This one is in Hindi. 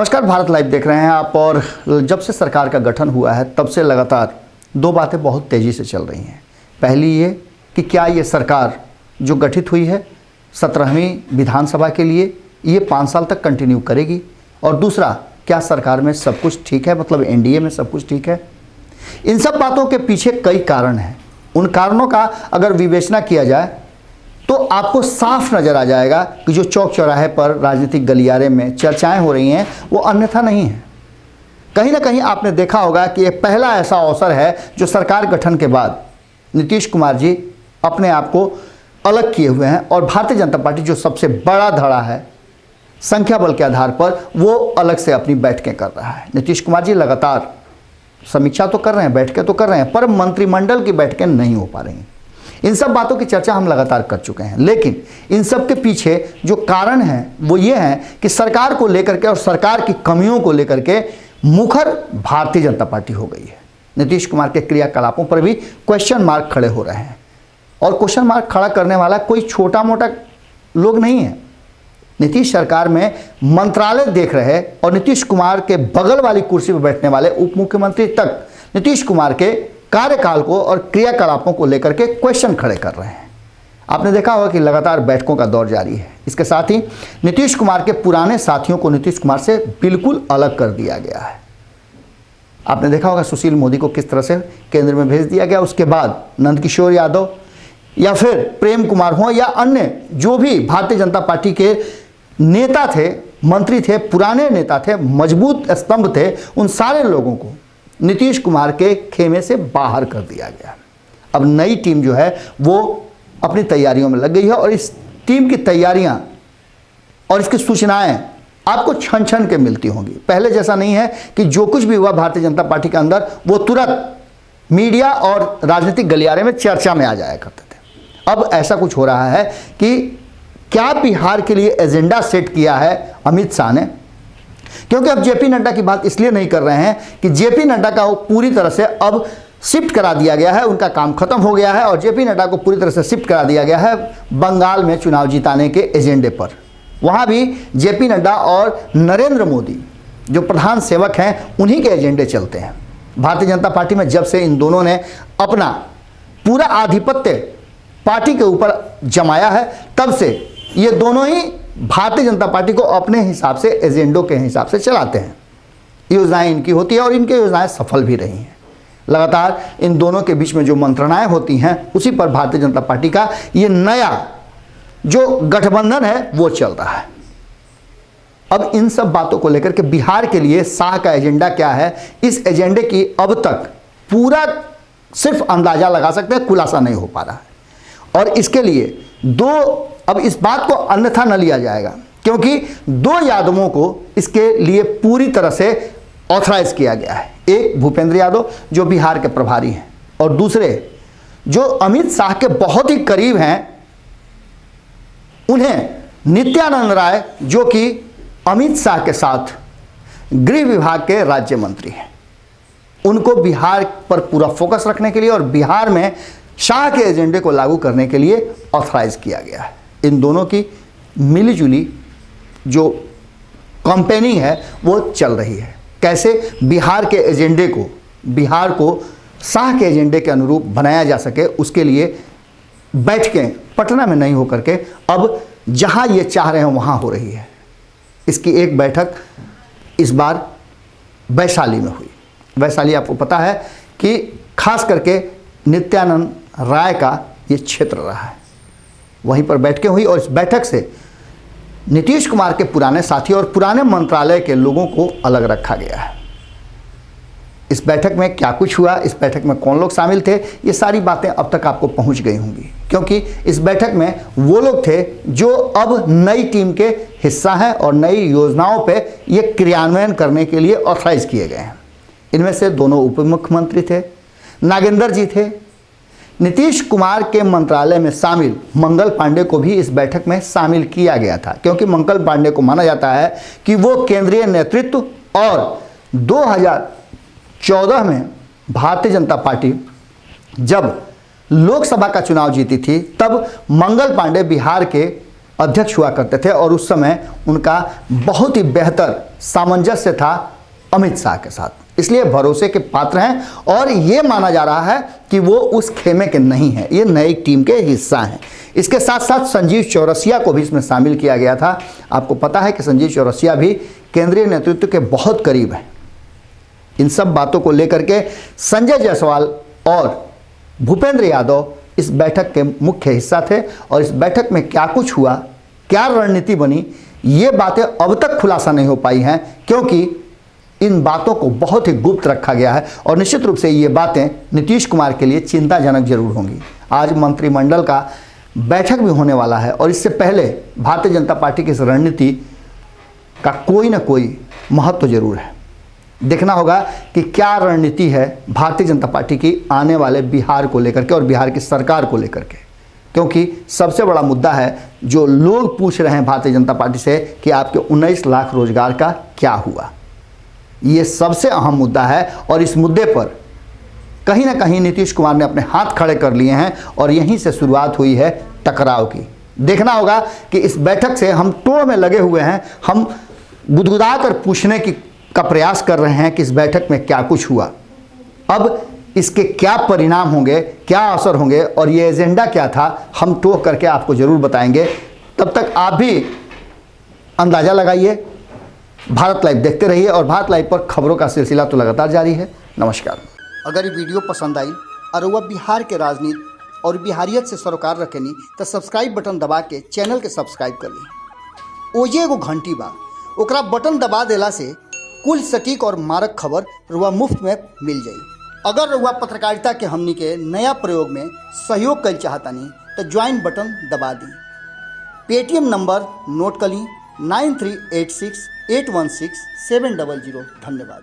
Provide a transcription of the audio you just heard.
नमस्कार, भारत लाइव देख रहे हैं आप। और जब से सरकार का गठन हुआ है तब से लगातार दो बातें बहुत तेज़ी से चल रही हैं। पहली ये कि क्या ये सरकार जो गठित हुई है 17वीं विधानसभा के लिए ये 5 साल तक कंटिन्यू करेगी, और दूसरा क्या सरकार में सब कुछ ठीक है, मतलब एनडीए में सब कुछ ठीक है। इन सब बातों के पीछे कई कारण हैं। उन कारणों का अगर विवेचना किया जाए तो आपको साफ नज़र आ जाएगा कि जो चौक चौराहे पर राजनीतिक गलियारे में चर्चाएं हो रही हैं वो अन्यथा नहीं है। कहीं ना कहीं आपने देखा होगा कि ये पहला ऐसा अवसर है जो सरकार गठन के बाद नीतीश कुमार जी अपने आप को अलग किए हुए हैं, और भारतीय जनता पार्टी जो सबसे बड़ा धड़ा है संख्या बल के आधार पर वो अलग से अपनी बैठकें कर रहा है। नीतीश कुमार जी लगातार समीक्षा तो कर रहे हैं, बैठकें तो कर रहे हैं, पर मंत्रिमंडल की बैठकें नहीं हो पा रही हैं। इन सब बातों की चर्चा हम लगातार कर चुके हैं, लेकिन इन सब के पीछे जो कारण है वो ये है कि सरकार को लेकर के और सरकार की कमियों को लेकर के मुखर भारतीय जनता पार्टी हो गई है। नीतीश कुमार के क्रियाकलापों पर भी क्वेश्चन मार्क खड़े हो रहे हैं, और क्वेश्चन मार्क खड़ा करने वाला कोई छोटा मोटा लोग नहीं है। नीतीश सरकार में मंत्रालय देख रहे और नीतीश कुमार के बगल वाली कुर्सी पर बैठने वाले उप मुख्यमंत्री तक नीतीश कुमार के कार्यकाल को और क्रियाकलापों को लेकर के क्वेश्चन खड़े कर रहे हैं। आपने देखा होगा कि लगातार बैठकों का दौर जारी है। इसके साथ ही नीतीश कुमार के पुराने साथियों को नीतीश कुमार से बिल्कुल अलग कर दिया गया है। आपने देखा होगा सुशील मोदी को किस तरह से केंद्र में भेज दिया गया। उसके बाद नंदकिशोर यादव या फिर प्रेम कुमार हो या अन्य जो भी भारतीय जनता पार्टी के नेता थे, मंत्री थे, पुराने नेता थे, मजबूत स्तंभ थे, उन सारे लोगों को नीतीश कुमार के खेमे से बाहर कर दिया गया। अब नई टीम जो है वो अपनी तैयारियों में लग गई है, और इस टीम की तैयारियां और इसकी सूचनाएं आपको क्षण क्षण के मिलती होंगी। पहले जैसा नहीं है कि जो कुछ भी हुआ भारतीय जनता पार्टी के अंदर वो तुरंत मीडिया और राजनीतिक गलियारे में चर्चा में आ जाया करते थे। अब ऐसा कुछ हो रहा है कि क्या बिहार के लिए एजेंडा सेट किया है अमित शाह ने, क्योंकि अब जेपी नड्डा की बात इसलिए नहीं कर रहे हैं कि जेपी नड्डा का वो पूरी तरह से अब शिफ्ट करा दिया गया है, उनका काम खत्म हो गया है, और जेपी नड्डा को पूरी तरह से शिफ्ट करा दिया गया है बंगाल में चुनाव जिताने के एजेंडे पर। वहाँ भी जेपी नड्डा और नरेंद्र मोदी जो प्रधान सेवक हैं उन्हीं के एजेंडे चलते हैं। भारतीय जनता पार्टी में जब से इन दोनों ने अपना पूरा आधिपत्य पार्टी के ऊपर जमाया है तब से ये दोनों ही भारतीय जनता पार्टी को अपने हिसाब से एजेंडों के हिसाब से चलाते हैं। योजनाएं इनकी होती है और इनकी योजनाएं सफल भी रही हैं। लगातार इन दोनों के बीच में जो मंत्रणाएं होती हैं उसी पर भारतीय जनता पार्टी का ये नया जो गठबंधन है वो चल रहा है। अब इन सब बातों को लेकर के बिहार के लिए शाह का एजेंडा क्या है, इस एजेंडे की अब तक पूरा सिर्फ अंदाजा लगा सकते हैं, खुलासा नहीं हो पा रहा है। और इसके लिए अब इस बात को अन्यथा न लिया जाएगा, क्योंकि 2 यादवों को इसके लिए पूरी तरह से ऑथराइज किया गया है। एक भूपेंद्र यादव जो बिहार के प्रभारी हैं, और दूसरे जो अमित शाह के बहुत ही करीब हैं उन्हें नित्यानंद राय जो कि अमित शाह के साथ गृह विभाग के राज्य मंत्री हैं, उनको बिहार पर पूरा फोकस रखने के लिए और बिहार में शाह के एजेंडे को लागू करने के लिए ऑथराइज किया गया है। इन दोनों की मिलीजुली जो कंपेनिंग है वो चल रही है। कैसे बिहार के एजेंडे को, बिहार को शाह के एजेंडे के अनुरूप बनाया जा सके, उसके लिए बैठकें पटना में नहीं होकर के अब जहां ये चाह रहे हैं वहां हो रही है। इसकी एक बैठक इस बार वैशाली में हुई। वैशाली आपको पता है कि खास करके नित्यानंद राय का ये क्षेत्र रहा है, वहीं पर बैठकें हुई, और इस बैठक से नीतीश कुमार के पुराने साथी और पुराने मंत्रालय के लोगों को अलग रखा गया है। इस बैठक में क्या कुछ हुआ, इस बैठक में कौन लोग शामिल थे, ये सारी बातें अब तक आपको पहुंच गई होंगी, क्योंकि इस बैठक में वो लोग थे जो अब नई टीम के हिस्सा हैं और नई योजनाओं पे ये क्रियान्वयन करने के लिए ऑथराइज किए गए हैं। इनमें से दोनों उप मुख्यमंत्री थे, नागेंद्र जी थे। नीतीश कुमार के मंत्रालय में शामिल मंगल पांडे को भी इस बैठक में शामिल किया गया था, क्योंकि मंगल पांडे को माना जाता है कि वो केंद्रीय नेतृत्व और 2014 में भारतीय जनता पार्टी जब लोकसभा का चुनाव जीती थी तब मंगल पांडे बिहार के अध्यक्ष हुआ करते थे और उस समय उनका बहुत ही बेहतर सामंजस्य था अमित शाह के साथ, इसलिए भरोसे के पात्र हैं। और ये माना जा रहा है कि वो उस खेमे के नहीं हैं, ये नई टीम के हिस्सा हैं। इसके साथ साथ संजीव चौरसिया को भी इसमें शामिल किया गया था। आपको पता है कि संजीव चौरसिया भी केंद्रीय नेतृत्व के बहुत करीब हैं। इन सब बातों को लेकर के संजय जायसवाल और भूपेंद्र यादव इस बैठक के मुख्य हिस्सा थे और इस बैठक में क्या कुछ हुआ, क्या रणनीति बनी, ये बातें अब तक खुलासा नहीं हो पाई हैं, क्योंकि इन बातों को बहुत ही गुप्त रखा गया है। और निश्चित रूप से ये बातें नीतीश कुमार के लिए चिंताजनक जरूर होंगी। आज मंत्रिमंडल का बैठक भी होने वाला है और इससे पहले भारतीय जनता पार्टी की इस रणनीति का कोई ना कोई महत्व जरूर है। देखना होगा कि क्या रणनीति है भारतीय जनता पार्टी की आने वाले बिहार को लेकर के और बिहार की सरकार को लेकर के, क्योंकि सबसे बड़ा मुद्दा है जो लोग पूछ रहे हैं भारतीय जनता पार्टी से कि आपके 19 लाख रोजगार का क्या हुआ। ये सबसे अहम मुद्दा है और इस मुद्दे पर कहीं ना कहीं नीतीश कुमार ने अपने हाथ खड़े कर लिए हैं और यहीं से शुरुआत हुई है टकराव की। देखना होगा कि इस बैठक से हम टोड़ में लगे हुए हैं, हम गुदगुदा कर पूछने का प्रयास कर रहे हैं कि इस बैठक में क्या कुछ हुआ, अब इसके क्या परिणाम होंगे, क्या असर होंगे और ये एजेंडा क्या था, हम टोक करके आपको ज़रूर बताएंगे। तब तक आप भी अंदाज़ा लगाइए, भारत लाइव देखते रहिए और भारत लाइव पर खबरों का सिलसिला तो लगातार जारी है। नमस्कार। अगर ये वीडियो पसंद आई और वह बिहार के राजनीति और बिहारियत से सरोकार रखेनी तो सब्सक्राइब बटन दबा के चैनल के सब्सक्राइब कर ली। ओजे एगो घंटी बा, ओकरा बटन दबा देला से कुल सटीक और मारक खबर रुआ मुफ्त में मिल जाई। अगर रुआ पत्रकारिता के हमनी के नया प्रयोग में सहयोग कर चाहतानी तो ज्वाइन बटन दबा दी। पेटीएम नंबर नोट कर ली 9386816700। धन्यवाद।